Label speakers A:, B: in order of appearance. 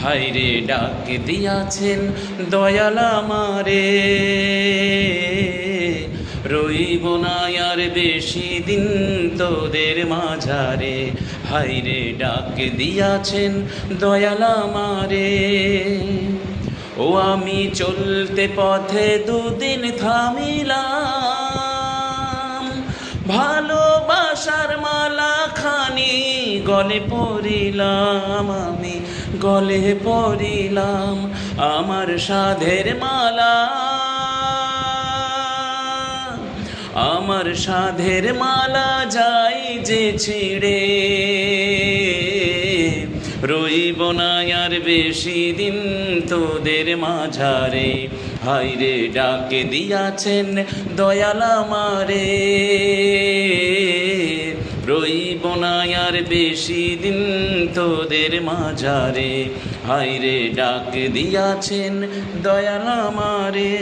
A: হায়রে ডাক দিয়াছেন দয়াল আমারে, রইব না আর বেশি দিন তোদের মাঝারে। হায়রে ডাক দিয়াছেন দয়াল আমারে, ও আমি চলতে পথে দুদিন থামিলাম, ভালোবাসার মালা খানি গলে পরিলাম, আমি গলে পরিলাম আমার সাধের মালা, আমার সাধের মালা যাই যে ছিঁড়ে, রইব না আর বেশি দিন তোদের মাঝারে। হায়রে ডাক দিয়াছেন দয়াল আমারে, রইব না আর বেশি দিন তোদের মাঝারে। হায়রে ডাক দিয়াছেন দয়াল আমারে।